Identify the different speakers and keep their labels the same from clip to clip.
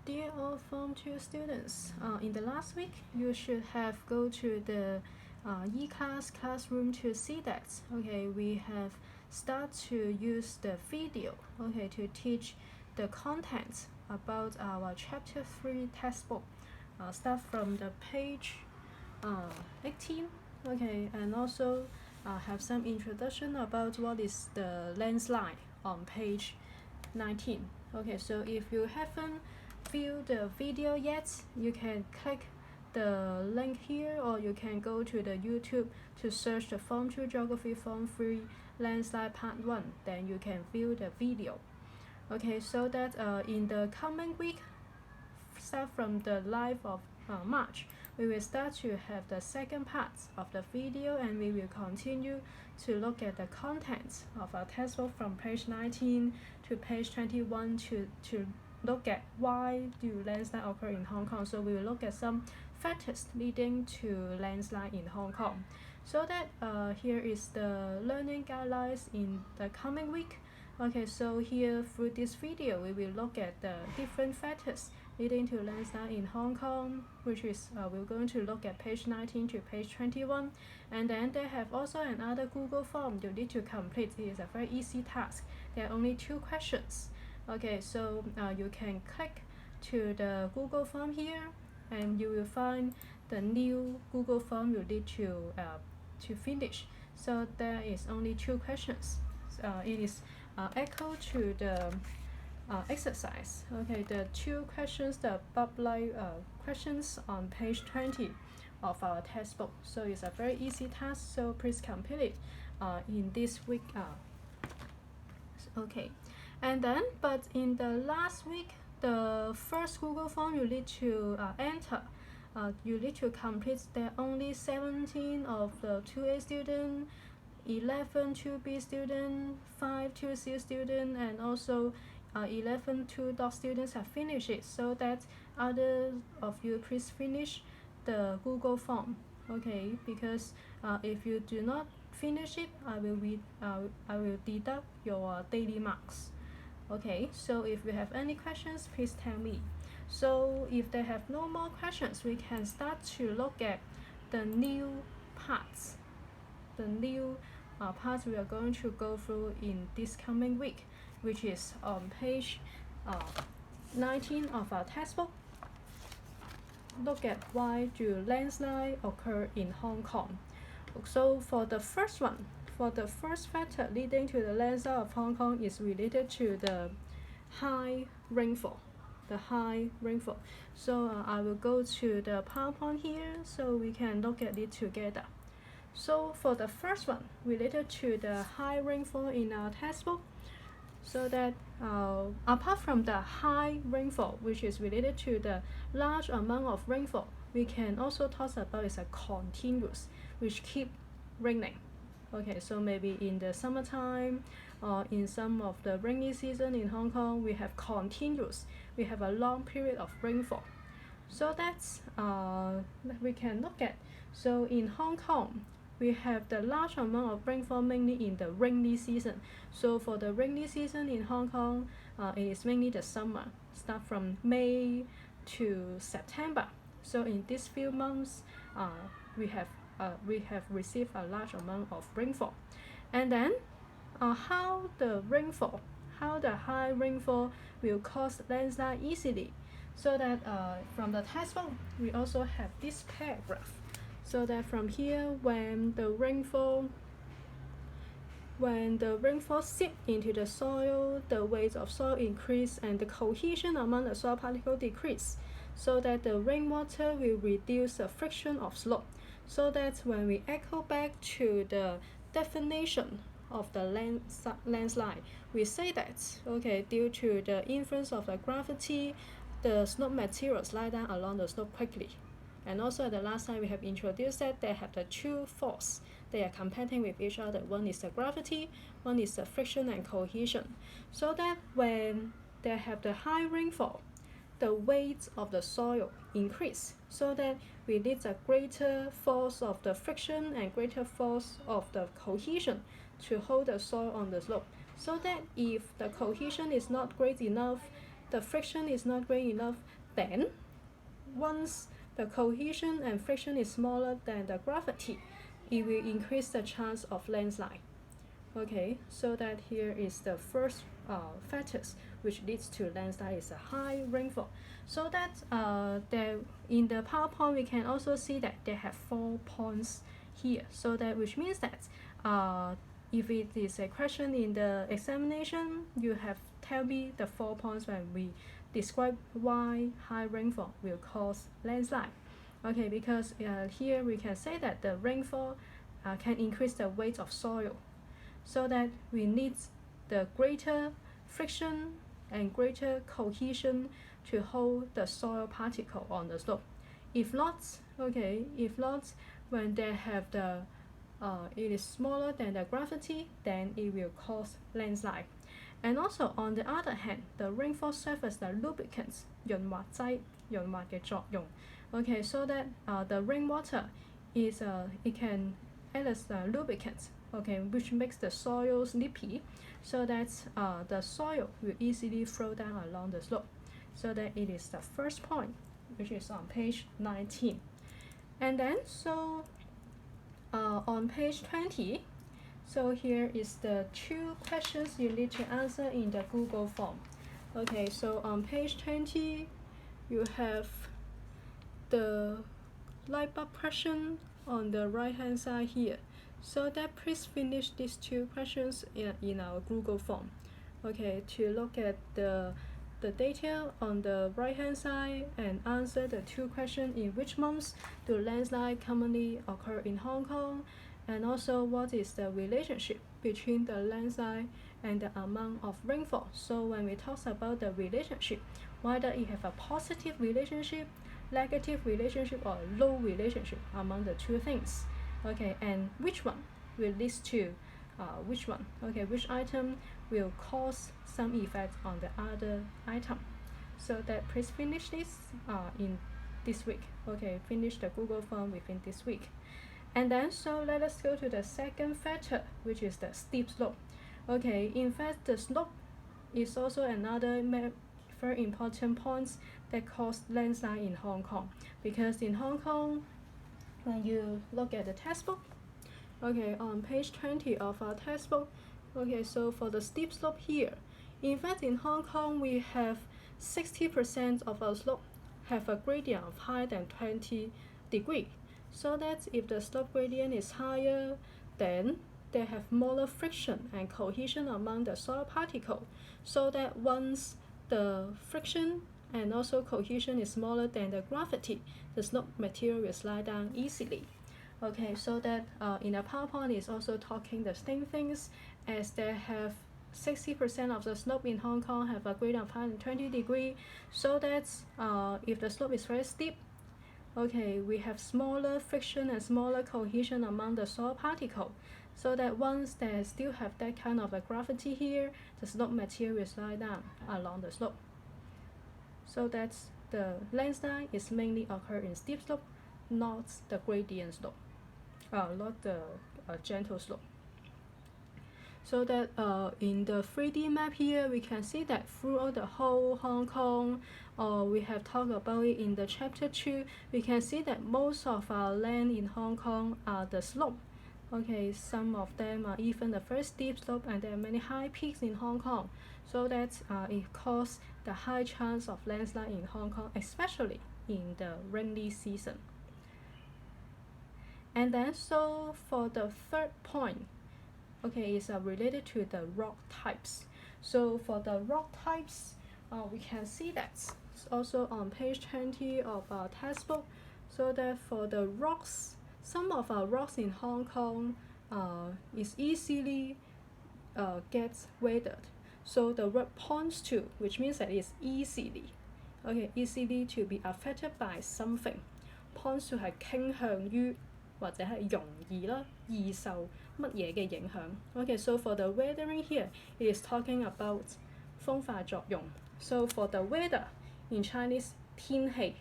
Speaker 1: Dear all Form 2 students, in the last week, you should have go to the e-class classroom to see that. Okay, we have start to use the video, okay, to teach the content about our Chapter 3 textbook. Start from the page 18, okay, and also have some introduction about what is the landslide on page 19. Okay, so if you haven't viewed the video yet, you can click the link here, or you can go to the YouTube to search the Form 2 Geography Form 3 Landslide Part 1, then you can view the video. Okay, so that in the coming week, start from the live of March, we will start to have the second part of the video, and we will continue to look at the contents of our textbook from page 19 to page 21 to look at why do landslide occur in Hong Kong. So we will look at some factors leading to landslide in Hong Kong. So that here is the learning guidelines in the coming week. Okay, so here through this video, we will look at the different factors leading to landslide in Hong Kong, which is we're going to look at page 19 to page 21. And then they have also another Google form you need to complete. It is a very easy task. There are only 2 questions. Okay, so you can click to the Google form here, and you will find the new Google form you need to finish. So there is only 2 questions. It is echo to the exercise. Okay, the 2 questions, the public questions on page 20 of our textbook. So it's a very easy task, so please complete it in this week. Okay, and then but in the last week, the first Google form you need to enter, you need to complete. There are only 17 of the 2A student, 11 2B student, 5 2C student, and also 11 2 students have finished it. So that other of you please finish the Google form. Okay, because if you do not finish it, I will deduct your daily marks. Okay, so if you have any questions, please tell me. So if they have no more questions, we can start to look at the new parts. The new parts we are going to go through in this coming week, which is on page 19 of our textbook. Look at why do landslide occur in Hong Kong. So for the first one, for the first factor leading to the landslide of Hong Kong is related to the high rainfall. The high rainfall. So I will go to the PowerPoint here so we can look at it together. So for the first one, related to the high rainfall in our textbook, so that apart from the high rainfall, which is related to the large amount of rainfall, we can also talk about is a continuous, which keep raining. Okay, so maybe in the summertime or in some of the rainy season in Hong Kong, we have continuous, we have a long period of rainfall. So that's we can look at. So in Hong Kong, we have the large amount of rainfall mainly in the rainy season. So for the rainy season in Hong Kong, it is mainly the summer, start from May to September. So in these few months, we have received a large amount of rainfall. And then how the high rainfall will cause landslide easily. So that from the textbook, we also have this paragraph. So that from here, when the rainfall seep into the soil, the weight of soil increase and the cohesion among the soil particles decrease, so that the rainwater will reduce the friction of slope. So that when we echo back to the definition of the landslide, we say that, okay, due to the influence of the gravity, the slope materials slide down along the slope quickly. And also at the last time we have introduced that they have the 2 forces. They are competing with each other. One is the gravity, one is the friction and cohesion. So that when they have the high rainfall, the weight of the soil increase, so that we need a greater force of the friction and greater force of the cohesion to hold the soil on the slope. So that if the cohesion is not great enough, the friction is not great enough, then once the cohesion and friction is smaller than the gravity, it will increase the chance of landslide. Okay, so that here is the first factors which leads to landslide is a high rainfall. So that there in the PowerPoint we can also see that they have 4 points here. So that which means that if it is a question in the examination, you have tell me the 4 points when we describe why high rainfall will cause landslide. Okay, because here we can say that the rainfall can increase the weight of soil, so that we need the greater friction and greater cohesion to hold the soil particle on the slope. If not, when they have the it is smaller than the gravity, then it will cause landslide. And also on the other hand, the rainfall serves as the lubricants 潤滑劑潤滑嘅作用。Okay, so that the rainwater is it can act as a lubricant, okay, which makes the soil slippery, so that the soil will easily flow down along the slope. So that it is the first point, which is on page 19. And then so on page 20, so here is the 2 questions you need to answer in the Google form. Okay, so on page 20, you have the light bulb question on the right hand side here. So that please finish these 2 questions in our Google form. Okay, to look at the detail on the right hand side and answer the 2 questions: in which months do landslide commonly occur in Hong Kong, and also what is the relationship between the landslide and the amount of rainfall. So when we talk about the relationship, whether it have a positive relationship, negative relationship, or low relationship among the 2 things. Okay, and which one will lead to which one? Okay, which item will cause some effect on the other item. So that please finish this in this week. Okay, finish the Google form within this week. And then so let us go to the second factor, which is the steep slope. Okay, in fact the slope is also another very important point that cause landslide in Hong Kong, because in Hong Kong, when you look at the textbook, okay, on page 20 of our textbook, okay, so for the steep slope here, in fact in Hong Kong we have 60% of our slope have a gradient of higher than 20 degrees. So that if the slope gradient is higher, then they have more friction and cohesion among the soil particle, so that once the friction and also cohesion is smaller than the gravity, the slope material will slide down easily. Okay, so that in the PowerPoint is also talking the same things, as they have 60% of the slope in Hong Kong have a gradient of 120 degrees, so that if the slope is very steep, okay, we have smaller friction and smaller cohesion among the soil particle, so that once they still have that kind of a gravity here, the slope material will slide down along the slope. So that's the landslide is mainly occur in steep slope, not the gradient slope, not the gentle slope. So that in the 3D map here, we can see that throughout the whole Hong Kong, we have talked about it in the chapter 2, we can see that most of our land in Hong Kong are the slope. Okay, some of them are even the very steep slope, and there are many high peaks in Hong Kong. So that it causes the high chance of landslide in Hong Kong, especially in the rainy season. And then so for the third point, okay, is related to the rock types. So for the rock types, we can see that it's also on page 20 of our textbook. So that for the rocks, some of our rocks in Hong Kong is easily gets weathered. So the word points to, which means that it's easily, okay, easily to be affected by something. Points to 係傾向於或者係容易啦，易受乜嘢嘅影響。Okay, so for the weathering here, it is talking about 風化作用。So for the weather in Chinese, 天氣,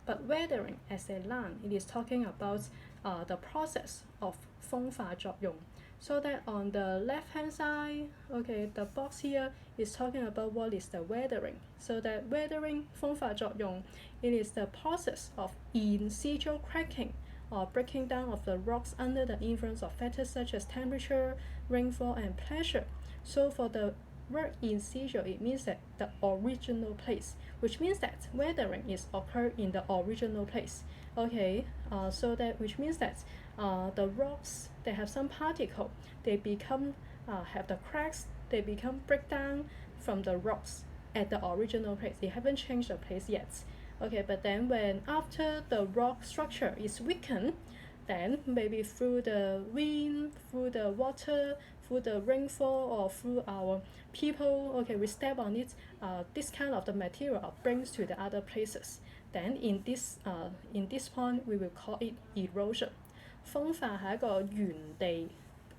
Speaker 1: but weathering as a noun, it is talking about the process of 風化作用。So that on the left hand side, okay, the box here is talking about what is the weathering. So that weathering 風化作用 it is the process of in situ cracking or breaking down of the rocks under the influence of factors such as temperature, rainfall, and pressure. So for the word in situ, it means that the original place, which means that weathering is occurred in the original place. Okay, so that which means that the rocks, they have some particle, they become have the cracks, they become breakdown from the rocks at the original place. They haven't changed the place yet. Okay, but then when after the rock structure is weakened, then maybe through the wind, through the water, through the rainfall, or through our people, okay, we step on it, this kind of the material brings to the other places. Then in this point we will call it erosion. 風化係一個原地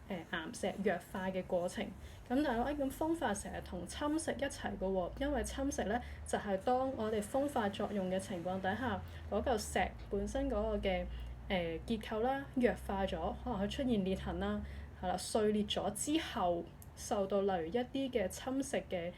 Speaker 1: 岩石弱化嘅過程。咁但係咁風化成日同侵蝕一齊嘅喎，因為侵蝕咧就係當我哋風化作用嘅情況底下，嗰嚿石本身嗰個嘅結構啦弱化咗，可能佢出現裂痕啦，係啦碎裂咗之後，受到例如一啲嘅侵蝕嘅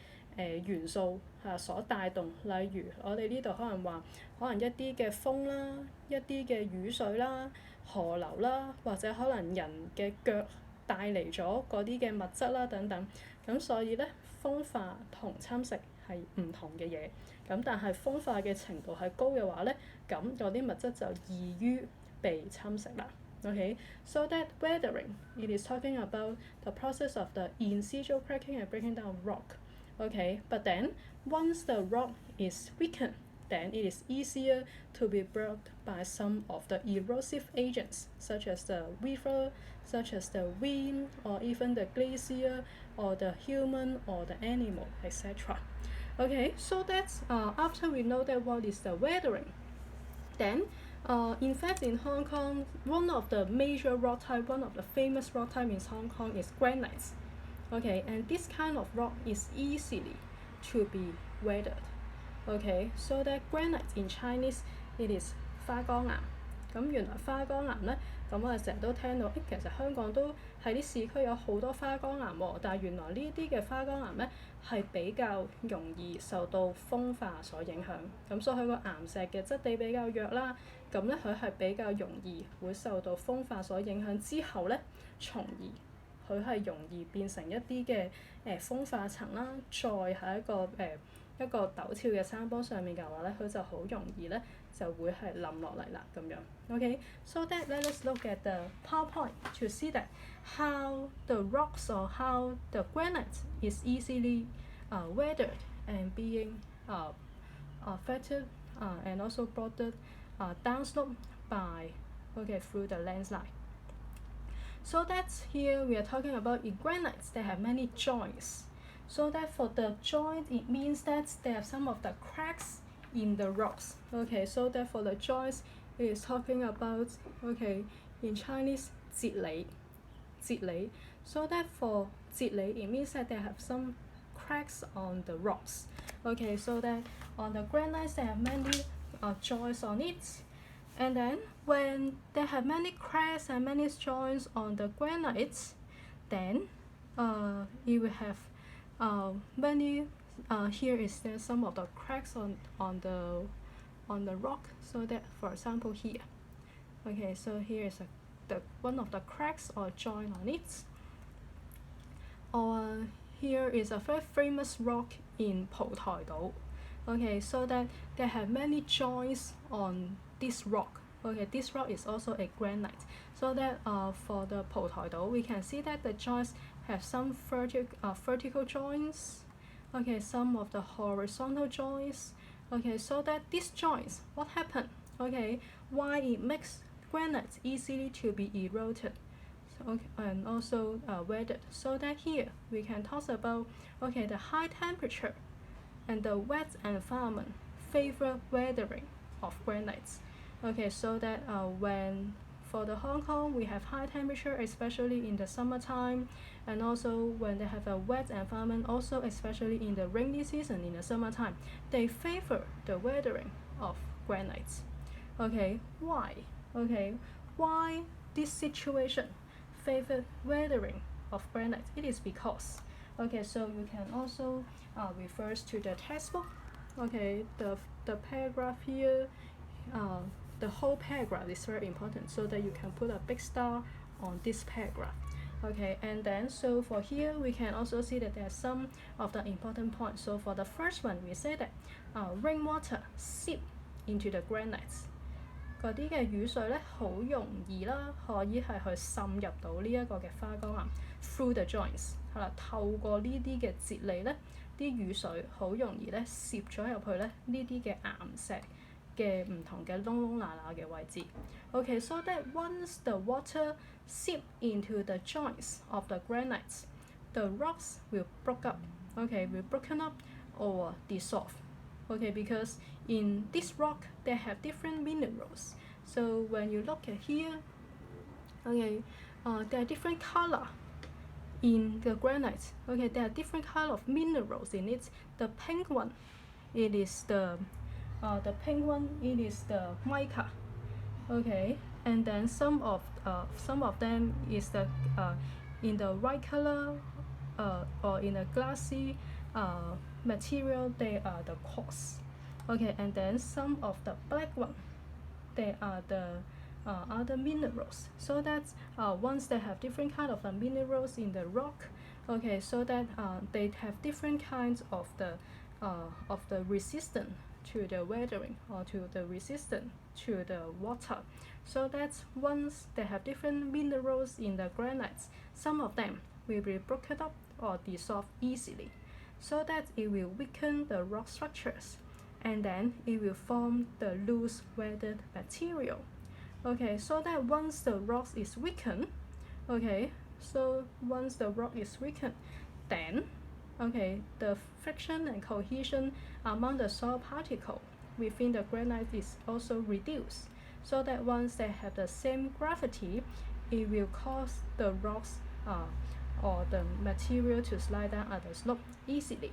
Speaker 1: 元素所帶動，例如我哋呢度可能話，可能一啲嘅風啦、一啲嘅雨水啦、河流啦，或者可能人嘅腳帶嚟咗嗰啲嘅物質啦等等，咁所以咧風化同侵蝕係唔同嘅嘢，咁但係風化嘅程度係高嘅話咧，咁嗰啲物質就易於被侵蝕啦。Okay, so that weathering, it is talking about the process of the in situ cracking and breaking down of rock. Okay, but then once the rock is weakened, then it is easier to be broken by some of the erosive agents, such as the river, such as the wind, or even the glacier, or the human, or the animal, etc. Okay, so that's after we know that what is the weathering, then in fact in Hong Kong, one of the major rock type, one of the famous rock type in Hong Kong is granite. Okay, and this kind of rock is easily to be weathered. Okay, so that granite in Chinese it is 花崗岩。咁原來花崗岩咧，咁我哋成日都聽到，其實香港都喺啲市區有好多花崗岩喎，但係原來呢啲嘅花崗岩咧係比較容易受到風化所影響，咁所以佢個岩石嘅質地比較弱啦，咁咧佢係比較容易會受到風化所影響之後咧，從而佢係容易變成一啲嘅風化層啦，再喺一個陡峭嘅山坡上面嘅話咧，佢就好容易咧就會係冧落嚟啦咁樣。Okay, so that let us look at the PowerPoint to see that how the rocks or how the granite is easily weathered and being affected and also brought downslope by through the landslide. So that's here we are talking about in granites they have many joints. So that for the joint it means that they have some of the cracks in the rocks. Okay, so that for the joints it is talking about in Chinese 節理. So that for 節理it means that they have some cracks on the rocks. Okay, so that on the granites they have many joints on it. And then when they have many cracks and many joints on the granites, then it will have many here is there some of the cracks on the rock. So that for example here, okay, so here is the one of the cracks or joint on it. Or here is a very famous rock in 蒲台島. Okay, so that they have many joints on this rock. Okay, this rock is also a granite. So that for the 蒲台島, we can see that the joints have some vertical joints. Okay, some of the horizontal joints. Okay, so that these joints, what happened? Okay, why it makes granite easily to be eroded, and also weathered. So that here we can talk about the high temperature and the wet environment favor weathering of granites. Okay, so that when for the Hong Kong we have high temperature, especially in the summertime, and also when they have a wet environment, also especially in the rainy season in the summertime, they favor the weathering of granites. Okay, why? Okay, why this situation favorite weathering of granite? It is because, okay, so you can also refer to the textbook. Okay, the paragraph here, the whole paragraph is very important, so that you can put a big star on this paragraph. Okay, and then so for here we can also see that there are some of the important points. So for the first one, we say that rainwater seep into the granites. 嗰啲嘅雨水咧，好容易啦，可以係去滲入到呢一個嘅花崗岩 through the joints， 係啦，透過呢啲嘅節理咧，啲雨水好容易咧攝咗入去咧呢啲嘅岩石嘅唔同嘅窿窿罅罅嘅位置。Okay, so that once the water seep into the joints of the granites, the rocks will break up. Okay, will broken up or dissolve. Okay, because in this rock they have different minerals. So when you look at here, okay, there are different color in the granite. Okay, there are different color of minerals in it. The pink one, it is the mica. Okay, and then some of them is the in the white color or in a glassy material, they are the quartz. Okay, and then some of the black one, they are the other minerals. So that once they have different kind of minerals in the rock, okay, so that they have different kinds of the resistance to the weathering or to the resistance to the water. So that once they have different minerals in the granites, some of them will be broken up or dissolve easily, so that it will weaken the rock structures, and then it will form the loose weathered material. Okay, so that once the rock is weakened, okay, so once the rock is weakened, then okay, the friction and cohesion among the soil particle within the granite is also reduced, so that once they have the same gravity, it will cause the rocks or the material to slide down at the slope easily.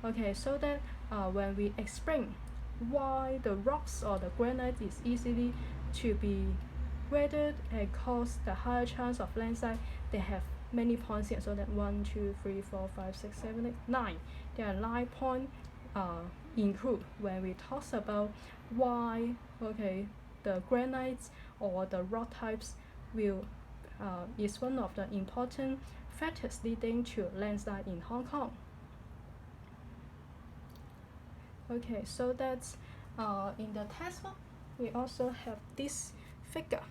Speaker 1: Okay, so that when we explain why the rocks or the granite is easily to be weathered and cause the higher chance of landslide, they have many points here. So that 1, 2, 3, 4, 5, 6, 7, 8, 9. There are 9 points include when we talk about why okay the granites or the rock types will is one of the important factors leading to landslide in Hong Kong. Okay, so that's in the textbook we also have this figure.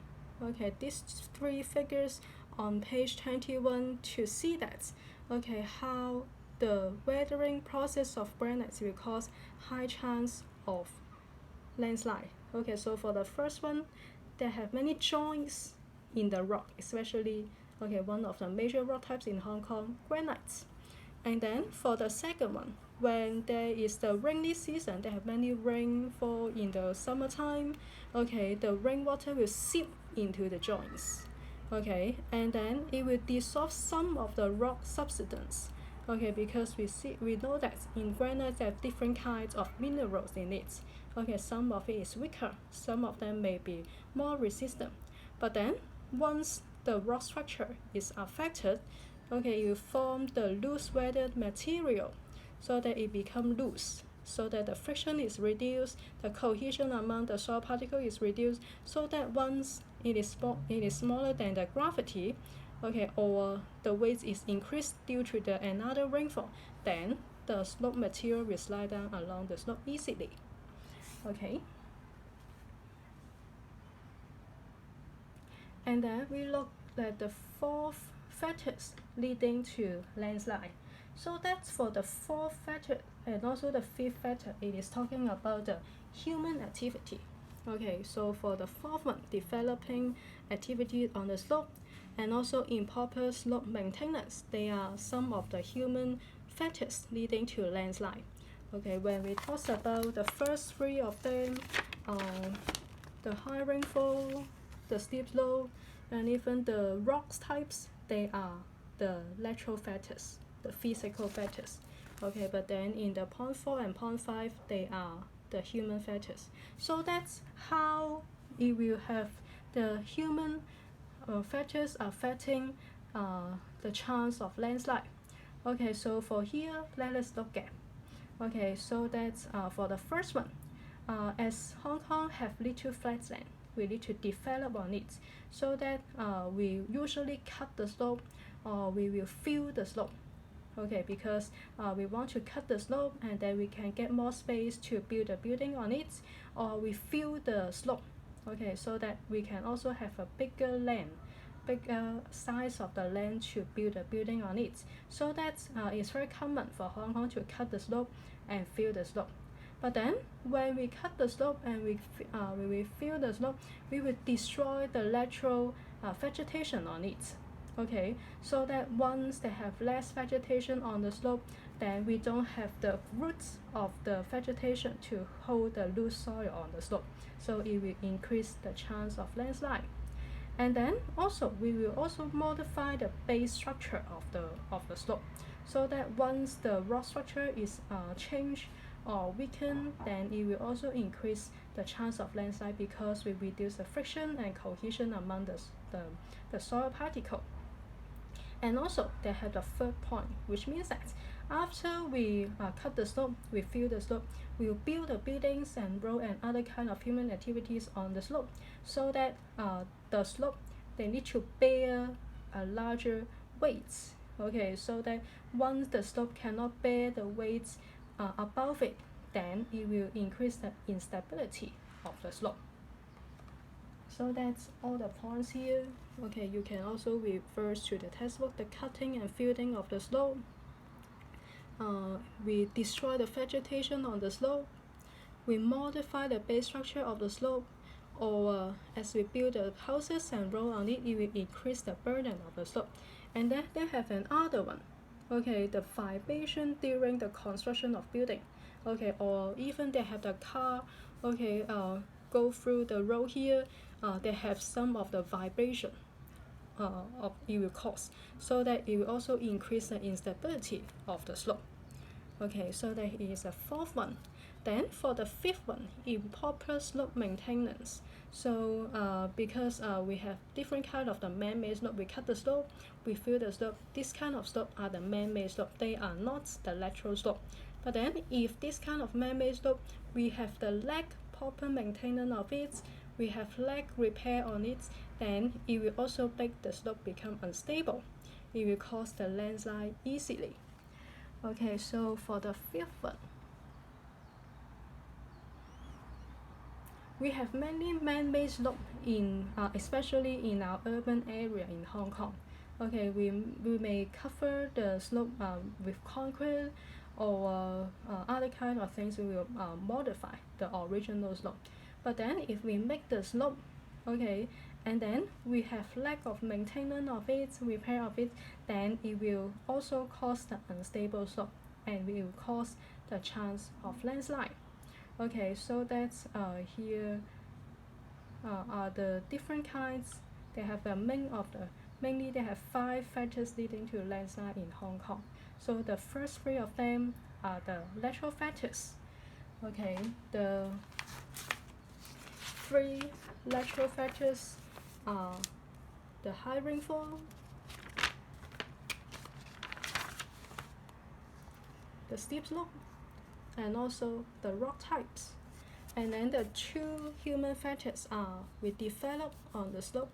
Speaker 1: Okay, these 3 figures on page 21 to see that okay how the weathering process of granites will cause high chance of landslide. Okay, so for the first one, they have many joints in the rock, especially okay one of the major rock types in Hong Kong, granites. And then for the second one, when there is the rainy season, they have many rainfall in the summertime. Okay, the rainwater will seep into the joints. Okay, and then it will dissolve some of the rock substance. Okay, because we know that in granite there are different kinds of minerals in it. Okay, some of it is weaker, some of them may be more resistant. But then once the rock structure is affected, okay, you form the loose weathered material, so that it becomes loose, so that the friction is reduced, the cohesion among the soil particle is reduced, so that once it is smaller than the gravity, okay, or the weight is increased due to the another rainfall, then the slope material will slide down along the slope easily. Okay. And then we look at the 4th factors leading to landslide. So that's for the 4th factor, and also the 5th factor, it is talking about the human activity. Okay, so for the 4th one, developing activity on the slope, and also improper slope maintenance, they are some of the human factors leading to landslide. Okay, when we talk about the first 3 of them, the high rainfall, the steep slope, and even the rocks types, they are the natural factors, the physical factors. Okay, but then in the point 4 and point 5, they are the human factors. So that's how it will have the human factors affecting the chance of landslide. Okay, so for here, let us look at. Okay, so that's for the first one. As Hong Kong have little flat land, we need to develop on it, so that we usually cut the slope or we will fill the slope. Okay, because we want to cut the slope and then we can get more space to build a building on it, or we fill the slope. Okay, so that we can also have a bigger size of the land to build a building on it. So that it's very common for Hong Kong to cut the slope and fill the slope. But then when we cut the slope and we fill the slope, we will destroy the lateral vegetation on it. Okay, so that once they have less vegetation on the slope, then we don't have the roots of the vegetation to hold the loose soil on the slope, so it will increase the chance of landslide. And then also we will also modify the base structure of the slope, so that once the rock structure is changed or weakened, then it will also increase the chance of landslide, because we reduce the friction and cohesion among the soil particle. And also they have the third point, which means that after we cut the slope, we fill the slope, we will build the buildings and road and other kind of human activities on the slope, so that the slope, they need to bear a larger weights. Okay, so that once the slope cannot bear the weights above it, then it will increase the instability of the slope. So that's all the points here. Okay, you can also refer to the textbook, the cutting and filling of the slope. We destroy the vegetation on the slope. We modify the base structure of the slope, or as we build the houses and road on it, it will increase the burden of the slope. And then they have another one. Okay, the vibration during the construction of building. Okay, or even they have the car. Okay, go through the road here. They have some of the vibration of it will cause, so that it will also increase the instability of the slope. Okay, so that is a fourth one. Then for the fifth one, improper slope maintenance. So because we have different kind of the man-made slope, we cut the slope, we fill the slope. This kind of slope are the man-made slope. They are not the lateral slope. But then if this kind of man-made slope, we have the lack proper maintenance of it, we have lack repair on it, then it will also make the slope become unstable. It will cause the landslide easily. Okay, so for the fifth one, we have many man-made slopes in, especially in our urban area in Hong Kong. Okay, we may cover the slope with concrete or other kind of things. We will modify the original slope. But then if we make the slope, okay, and then we have lack of maintenance of it, repair of it, then it will also cause the unstable slope and will cause the chance of landslide. Okay, so that's here are the different kinds. They have mainly they have 5 factors leading to landslide in Hong Kong. So the first 3 of them are the lateral factors. Okay, the 3 lateral factors are the high rainfall, the steep slope, and also the rock types. And then the 2 human factors are we develop on the slope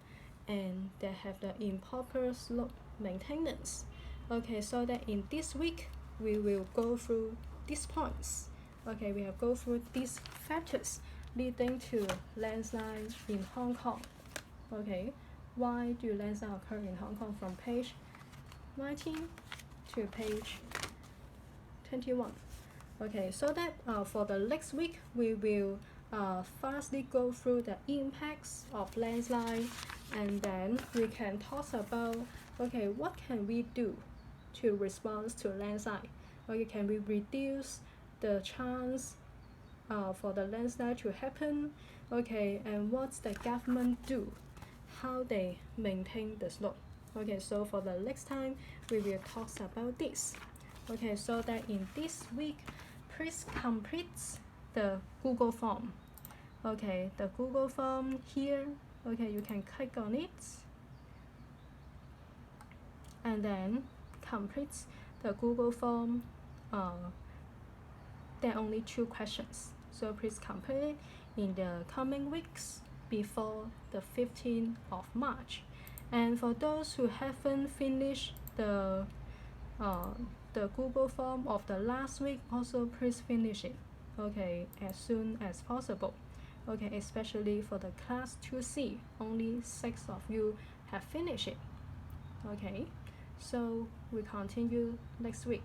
Speaker 1: and they have the improper slope maintenance. Okay, so that in this week we will go through these points. Okay, we have go through these factors leading to landslide in Hong Kong. Okay, why do landslide occur in Hong Kong, from page 19 to page 21. Okay, so that for the next week we will firstly go through the impacts of landslide, and then we can talk about, okay, what can we do to respond to landslide? Okay, can we reduce the chance for the landslide to happen? Okay, and what's the government do? How they maintain the slope? Okay, so for the next time we will talk about this. Okay, so that in this week, please complete the Google form. Okay, the Google form here. Okay, you can click on it. and then complete the Google form. There are only 2 questions, so please complete it in the coming weeks before the 15th of March. And for those who haven't finished the Google form of the last week, also please finish it, okay, as soon as possible, okay, especially for the class 2C, only 6 of you have finished it, okay. So we continue next week.